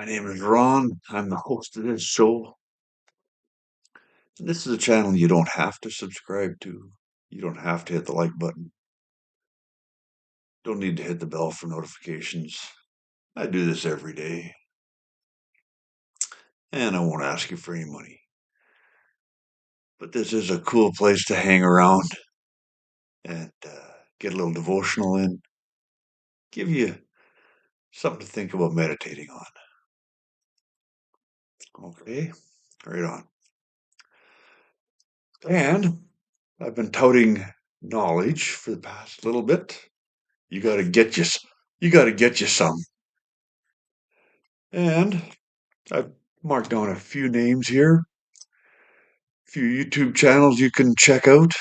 My name is Ron. I'm the host of this show. This is a channel you don't have to subscribe to. You don't have to hit the like button. Don't need to hit the bell for notifications. I do this every day. And I won't ask you for any money. But this is a cool place to hang around and get a little devotional in. Give you something to think about meditating on. Okay, right on. And I've been touting knowledge for the past little bit. You gotta get you some. And I've marked down a few names here, a few YouTube channels you can check out.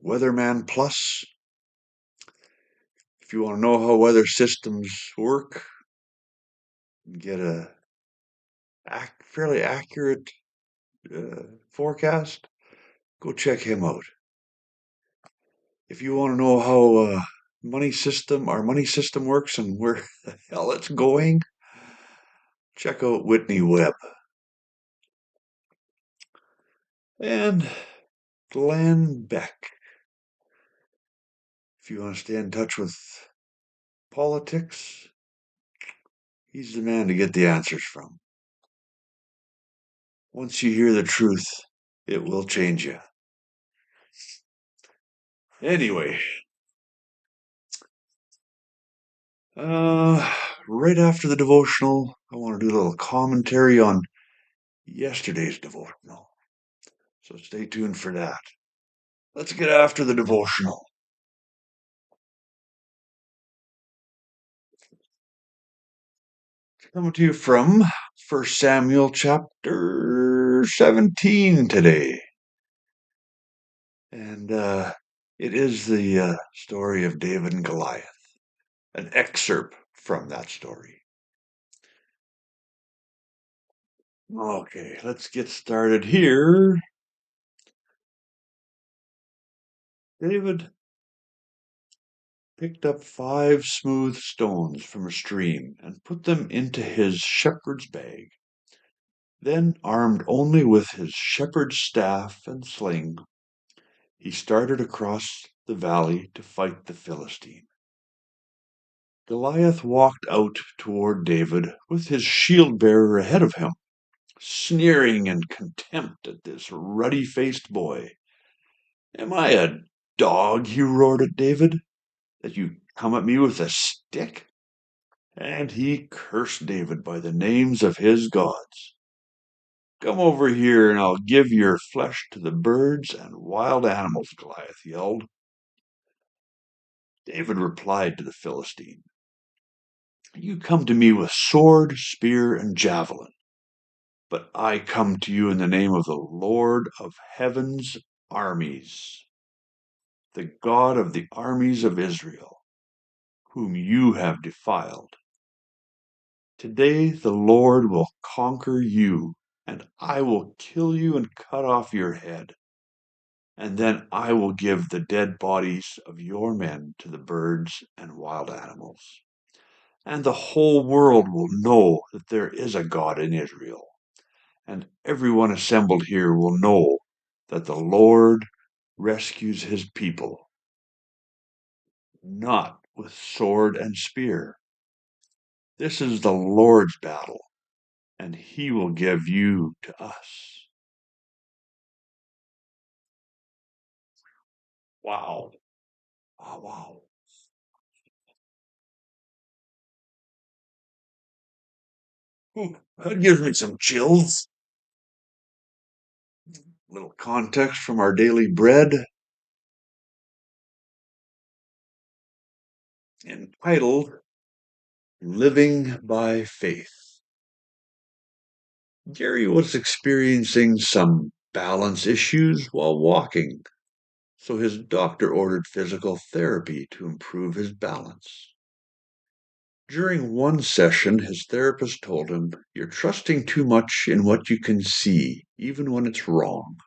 Weatherman Plus, if you want to know how weather systems work, get a fairly accurate forecast, go check him out. If you want to know how our money system works and where the hell it's going, check out Whitney Webb. And Glenn Beck. If you want to stay in touch with politics, he's the man to get the answers from. Once you hear the truth, it will change you. Anyway, right after the devotional, I want to do a little commentary on yesterday's devotional. So stay tuned for that. Let's get after the devotional. Coming to you from 1 Samuel chapter 17 today. And it is the story of David and Goliath, an excerpt from that story. Okay, let's get started here. David picked up 5 smooth stones from a stream and put them into his shepherd's bag. Then, armed only with his shepherd's staff and sling, he started across the valley to fight the Philistine. Goliath walked out toward David with his shield-bearer ahead of him, sneering in contempt at this ruddy-faced boy. "Am I a dog," he roared at David, "that you come at me with a stick?" And he cursed David by the names of his gods. "Come over here and I'll give your flesh to the birds and wild animals," Goliath yelled. David replied to the Philistine, "You come to me with sword, spear, and javelin, but I come to you in the name of the Lord of heaven's armies, the God of the armies of Israel, whom you have defiled. Today the Lord will conquer you, and I will kill you and cut off your head. And then I will give the dead bodies of your men to the birds and wild animals. And the whole world will know that there is a God in Israel. And everyone assembled here will know that the Lord rescues his people, not with sword and spear. This is the Lord's battle, and he will give you to us." Wow. Wow, wow. That gives me some chills. Little context from our daily bread, entitled Living by Faith. Gary was experiencing some balance issues while walking, so his doctor ordered physical therapy to improve his balance. During one session, his therapist told him, "You're trusting too much in what you can see, even when it's wrong.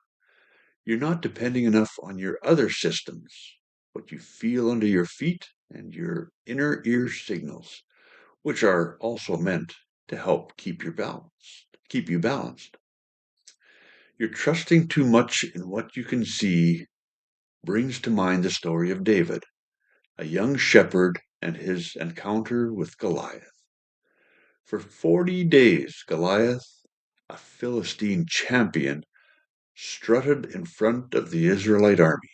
You're not depending enough on your other systems, what you feel under your feet and your inner ear signals, which are also meant to help keep you balanced. You're trusting too much in what you can see brings to mind the story of David, a young shepherd and his encounter with Goliath. For 40 days, Goliath, a Philistine champion, strutted in front of the Israelite army,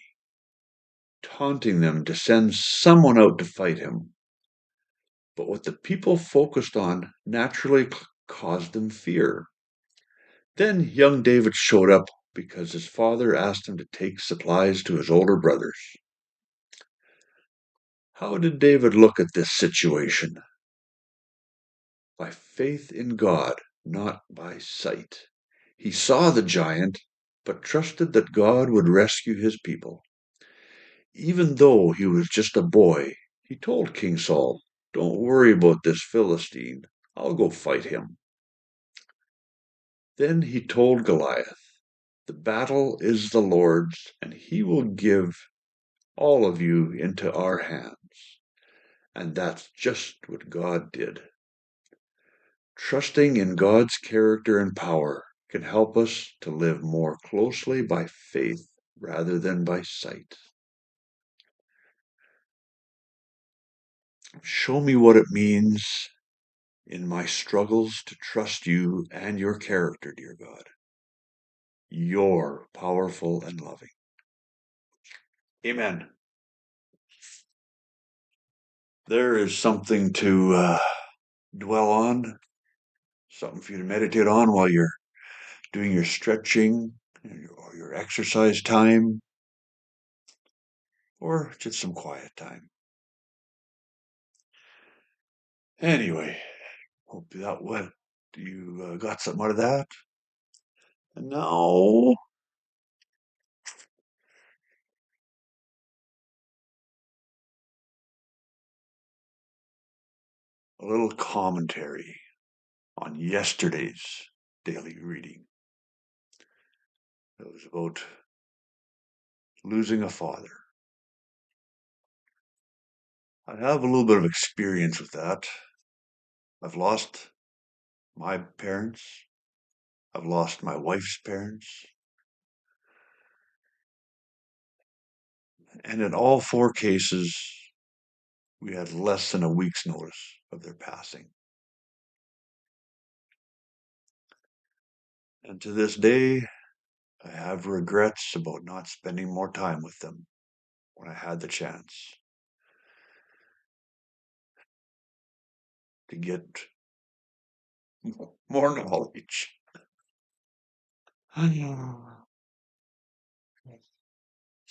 taunting them to send someone out to fight him. But what the people focused on naturally caused them fear. Then young David showed up because his father asked him to take supplies to his older brothers. How did David look at this situation? By faith in God, not by sight. He saw the giant, but trusted that God would rescue his people. Even though he was just a boy, he told King Saul, "Don't worry about this Philistine. I'll go fight him." Then he told Goliath, "The battle is the Lord's, and he will give all of you into our hands." And that's just what God did. Trusting in God's character and power can help us to live more closely by faith rather than by sight. Show me what it means in my struggles to trust you and your character, dear God. You're powerful and loving. Amen. There is something to dwell on, something for you to meditate on while you're doing your stretching or your exercise time, or just some quiet time. Anyway, hope that what you got something out of that. And now, a little commentary on yesterday's daily reading. It was about losing a father. I have a little bit of experience with that. I've lost my parents. I've lost my wife's parents. And in all four cases, we had less than a week's notice of their passing. And to this day, I have regrets about not spending more time with them when I had the chance to get more knowledge.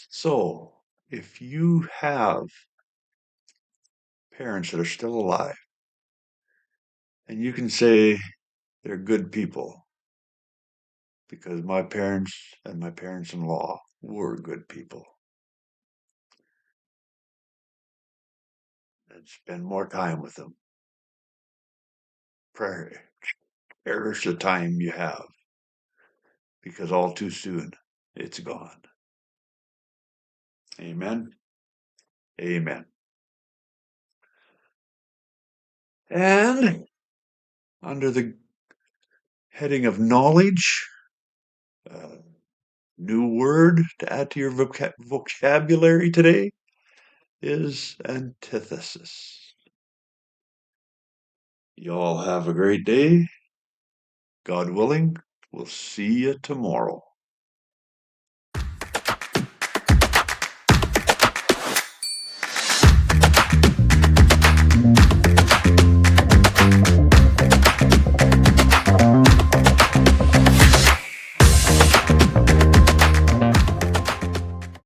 So, if you have parents that are still alive, and you can say they're good people, because my parents and my parents-in-law were good people, and spend more time with them. Cherish the time you have, because all too soon it's gone. Amen. Amen. And under the heading of knowledge, new word to add to your vocabulary today is antithesis. Y'all have a great day. God willing, we'll see you tomorrow.